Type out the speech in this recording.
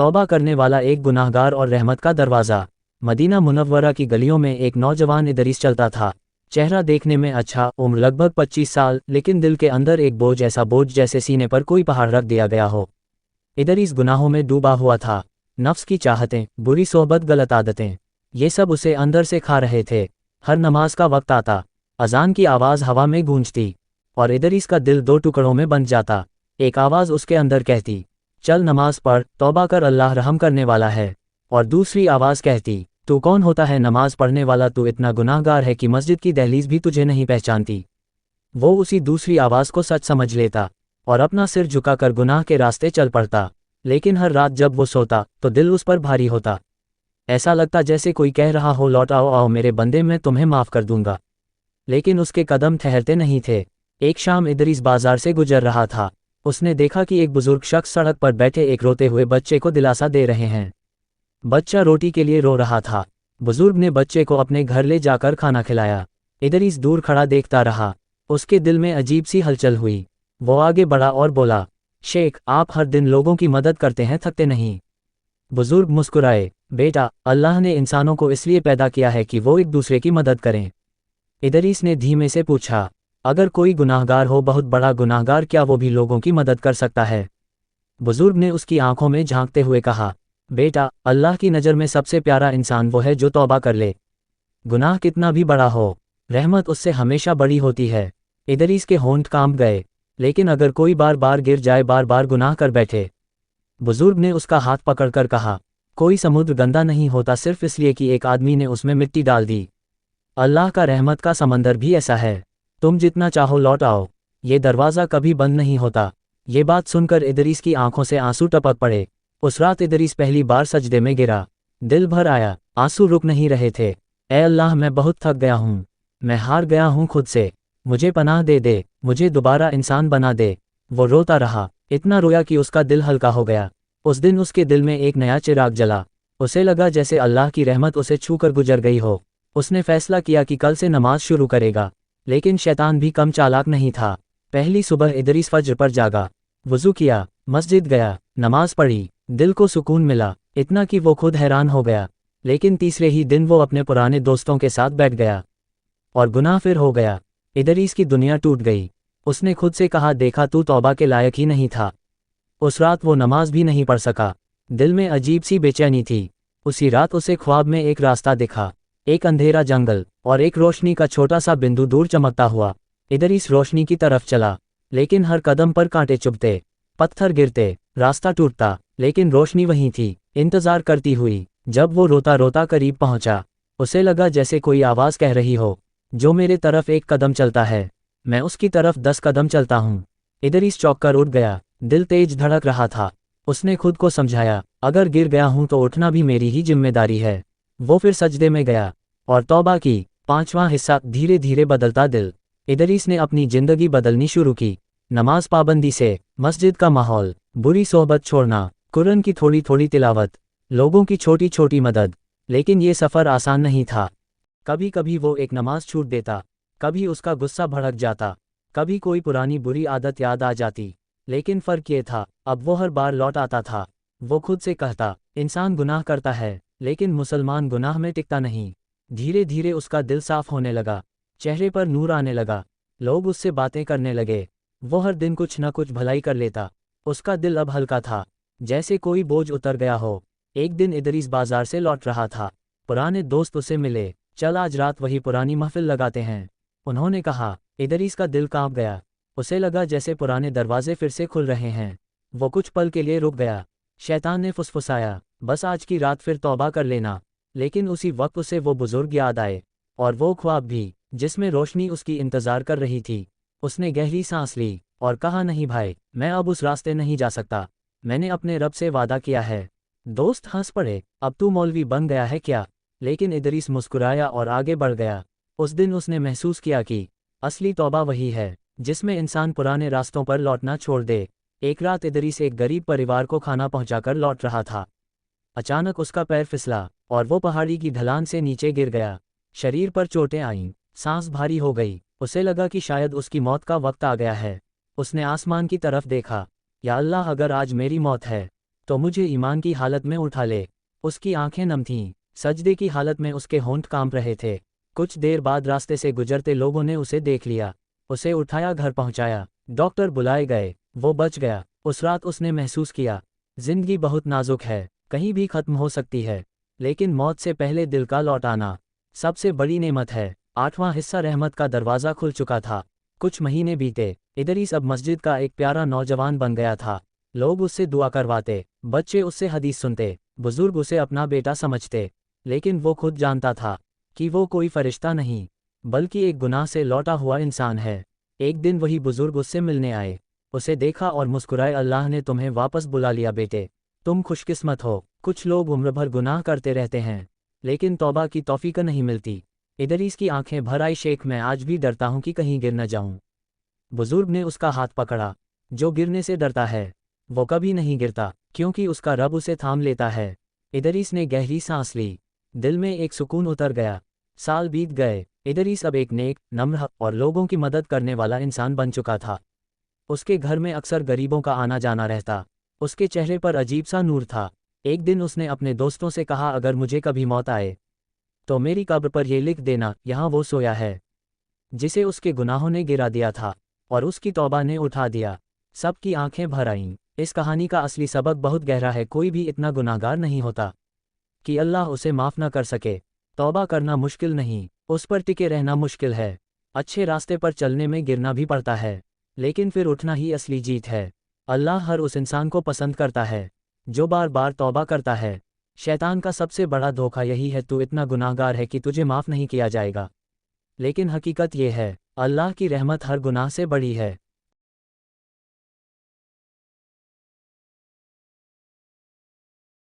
तौबा करने वाला एक गुनाहगार और रहमत का दरवाज़ा। मदीना मुनव्वरा की गलियों में एक नौजवान इदरीस चलता था। चेहरा देखने में अच्छा, उम्र लगभग 25 साल, लेकिन दिल के अंदर एक बोझ, ऐसा बोझ जैसे सीने पर कोई पहाड़ रख दिया गया हो। इदरीस गुनाहों में डूबा हुआ था। नफ्स की चाहतें, बुरी सोहबत, गलत आदतें, ये सब उसे अंदर से खा रहे थे। हर नमाज का वक्त आता, अजान की आवाज़ हवा में गूंजती और इदरीस का दिल दो टुकड़ों में बंट जाता। एक आवाज़ उसके अंदर कहती, चल नमाज पढ़, तौबा कर, अल्लाह रहम करने वाला है। और दूसरी आवाज़ कहती, तू कौन होता है नमाज पढ़ने वाला, तू इतना गुनाहगार है कि मस्जिद की दहलीज भी तुझे नहीं पहचानती। वो उसी दूसरी आवाज़ को सच समझ लेता और अपना सिर झुकाकर गुनाह के रास्ते चल पड़ता। लेकिन हर रात जब वो सोता तो दिल उस पर भारी होता। ऐसा लगता जैसे कोई कह रहा हो, लौट आओ आओ मेरे बंदे, मैं तुम्हें माफ़ कर दूंगा। लेकिन उसके कदम ठहरते नहीं थे। एक शाम इदरीस बाजार से गुजर रहा था। उसने देखा कि एक बुजुर्ग शख्स सड़क पर बैठे एक रोते हुए बच्चे को दिलासा दे रहे हैं। बच्चा रोटी के लिए रो रहा था। बुजुर्ग ने बच्चे को अपने घर ले जाकर खाना खिलाया। इदरीस दूर खड़ा देखता रहा। उसके दिल में अजीब सी हलचल हुई। वो आगे बढ़ा और बोला, शेख, आप हर दिन लोगों की मदद करते हैं, थकते नहीं। बुजुर्ग मुस्कुराए, बेटा, अल्लाह ने इंसानों को इसलिए पैदा किया है कि वो एक दूसरे की मदद करें। इदरीस ने धीमे से पूछा, अगर कोई गुनाहगार हो, बहुत बड़ा गुनाहगार, क्या वो भी लोगों की मदद कर सकता है? बुजुर्ग ने उसकी आंखों में झांकते हुए कहा, बेटा, अल्लाह की नज़र में सबसे प्यारा इंसान वो है जो तौबा कर ले। गुनाह कितना भी बड़ा हो, रहमत उससे हमेशा बड़ी होती है। इदरीस के होंठ कांप गए। लेकिन अगर कोई बार बार गिर जाए, बार बार गुनाह कर बैठे? बुजुर्ग ने उसका हाथ पकड़कर कहा, कोई समुद्र गंदा नहीं होता सिर्फ इसलिए कि एक आदमी ने उसमें मिट्टी डाल दी। अल्लाह का रहमत का समंदर भी ऐसा है। तुम जितना चाहो लौट आओ, ये दरवाज़ा कभी बंद नहीं होता। ये बात सुनकर इदरीस की आंखों से आंसू टपक पड़े। उस रात इदरीस पहली बार सजदे में गिरा। दिल भर आया, आंसू रुक नहीं रहे थे। ए अल्लाह, मैं बहुत थक गया हूँ, मैं हार गया हूँ खुद से, मुझे पनाह दे दे, मुझे दोबारा इंसान बना दे। वो रोता रहा, इतना रोया कि उसका दिल हल्का हो गया। उस दिन उसके दिल में एक नया चिराग जला। उसे लगा जैसे अल्लाह की रहमत उसे छूकर गुजर गई हो। उसने फैसला किया कि कल से नमाज शुरू करेगा। लेकिन शैतान भी कम चालाक नहीं था। पहली सुबह इदरीस फज्र पर जागा, वुज़ू किया, मस्जिद गया, नमाज पढ़ी। दिल को सुकून मिला, इतना कि वो खुद हैरान हो गया। लेकिन तीसरे ही दिन वो अपने पुराने दोस्तों के साथ बैठ गया और गुनाह फिर हो गया। इदरीस की दुनिया टूट गई। उसने खुद से कहा, देखा, तू तौबा के लायक ही नहीं था। उस रात वो नमाज भी नहीं पढ़ सका। दिल में अजीब सी बेचैनी थी। उसी रात उसे ख्वाब में एक रास्ता दिखा, एक अंधेरा जंगल और एक रोशनी का छोटा सा बिंदु दूर चमकता हुआ। इदरीस रोशनी की तरफ चला, लेकिन हर कदम पर कांटे चुभते, पत्थर गिरते, रास्ता टूटता, लेकिन रोशनी वहीं थी, इंतजार करती हुई। जब वो रोता रोता करीब पहुंचा, उसे लगा जैसे कोई आवाज़ कह रही हो, जो मेरे तरफ एक कदम चलता है, मैं उसकी तरफ 10 कदम चलता हूँ। इदरीस चौंककर उठ गया, दिल तेज धड़क रहा था। उसने खुद को समझाया, अगर गिर गया हूँ तो उठना भी मेरी ही जिम्मेदारी है। वो फिर सजदे में गया और तौबा की। 5वां हिस्सा, धीरे धीरे बदलता दिल। इदरीस ने अपनी जिंदगी बदलनी शुरू की। नमाज पाबंदी से, मस्जिद का माहौल, बुरी सोहबत छोड़ना, कुरान की थोड़ी थोड़ी तिलावत, लोगों की छोटी छोटी मदद। लेकिन ये सफ़र आसान नहीं था। कभी कभी वो एक नमाज छूट देता, कभी उसका गुस्सा भड़क जाता, कभी कोई पुरानी बुरी आदत याद आ जाती। लेकिन फ़र्क ये था, अब वो हर बार लौट आता था। वो खुद से कहता, इंसान गुनाह करता है, लेकिन मुसलमान गुनाह में टिकता नहीं। धीरे धीरे उसका दिल साफ होने लगा, चेहरे पर नूर आने लगा, लोग उससे बातें करने लगे। वो हर दिन कुछ न कुछ भलाई कर लेता। उसका दिल अब हल्का था, जैसे कोई बोझ उतर गया हो। एक दिन इदरीस बाजार से लौट रहा था। पुराने दोस्त उसे मिले, चल आज रात वही पुरानी महफिल लगाते हैं, उन्होंने कहा। इदरीस का दिल कांप गया। उसे लगा जैसे पुराने दरवाजे फिर से खुल रहे हैं। वो कुछ पल के लिए रुक गया। शैतान ने फुसफुसाया, बस आज की रात फिर तौबा कर लेना। लेकिन उसी वक्त उसे वो बुजुर्ग याद आए, और वो ख्वाब भी, जिसमें रोशनी उसकी इंतजार कर रही थी। उसने गहरी सांस ली और कहा, नहीं भाई, मैं अब उस रास्ते नहीं जा सकता, मैंने अपने रब से वादा किया है। दोस्त हंस पड़े, अब तू मौलवी बन गया है क्या? लेकिन इदरीस मुस्कुराया और आगे बढ़ गया। उस दिन उसने महसूस किया कि असली तौबा वही है जिसमें इंसान पुराने रास्तों पर लौटना छोड़ दे। एक रात इदरीस एक गरीब परिवार को खाना पहुंचाकर लौट रहा था। अचानक उसका पैर फिसला और वो पहाड़ी की ढलान से नीचे गिर गया। शरीर पर चोटें आईं, सांस भारी हो गई। उसे लगा कि शायद उसकी मौत का वक्त आ गया है। उसने आसमान की तरफ देखा, या अल्लाह, अगर आज मेरी मौत है तो मुझे ईमान की हालत में उठा ले। उसकी आंखें नम थीं, सजदे की हालत में उसके होंठ कांप रहे थे। कुछ देर बाद रास्ते से गुजरते लोगों ने उसे देख लिया, उसे उठाया, घर पहुंचाया, डॉक्टर बुलाए गए, वो बच गया। उस रात उसने महसूस किया, जिंदगी बहुत नाजुक है, कहीं भी खत्म हो सकती है, लेकिन मौत से पहले दिल का लौट आना सबसे बड़ी नेमत है। 8वां हिस्सा रहमत का दरवाज़ा खुल चुका था। कुछ महीने बीते, इदरीस अब मस्जिद का एक प्यारा नौजवान बन गया था। लोग उससे दुआ करवाते, बच्चे उससे हदीस सुनते, बुजुर्ग उसे अपना बेटा समझते। लेकिन वो खुद जानता था कि वो कोई फरिश्ता नहीं, बल्कि एक गुनाह से लौटा हुआ इंसान है। एक दिन वही बुजुर्ग उससे मिलने आए, उसे देखा और मुस्कुराए, अल्लाह ने तुम्हें वापस बुला लिया बेटे, तुम खुशकिस्मत हो। कुछ लोग उम्र भर गुनाह करते रहते हैं, लेकिन तौबा की तौफीक नहीं मिलती। इदरीस की आंखें भर आई, शेख मैं आज भी डरता हूं कि कहीं गिर न जाऊं। बुजुर्ग ने उसका हाथ पकड़ा, जो गिरने से डरता है वो कभी नहीं गिरता, क्योंकि उसका रब उसे थाम लेता है। इदरीस ने गहरी सांस ली, दिल में एक सुकून उतर गया। साल बीत गए, इदरीस अब एक नेक, नम्र और लोगों की मदद करने वाला इंसान बन चुका था। उसके घर में अक्सर गरीबों का आना जाना रहता, उसके चेहरे पर अजीब सा नूर था। एक दिन उसने अपने दोस्तों से कहा, अगर मुझे कभी मौत आए तो मेरी कब्र पर यह लिख देना, यहाँ वो सोया है जिसे उसके गुनाहों ने गिरा दिया था और उसकी तौबा ने उठा दिया। सबकी आंखें भर आईं। इस कहानी का असली सबक बहुत गहरा है, कोई भी इतना गुनाहगार नहीं होता कि अल्लाह उसे माफ़ न कर सके। तौबा करना मुश्किल नहीं, उस पर टिके रहना मुश्किल है। अच्छे रास्ते पर चलने में गिरना भी पड़ता है, लेकिन फिर उठना ही असली जीत है। अल्लाह हर उस इंसान को पसंद करता है जो बार बार तौबा करता है। शैतान का सबसे बड़ा धोखा यही है, तू इतना गुनाहगार है कि तुझे माफ़ नहीं किया जाएगा। लेकिन हकीकत ये है, अल्लाह की रहमत हर गुनाह से बड़ी है।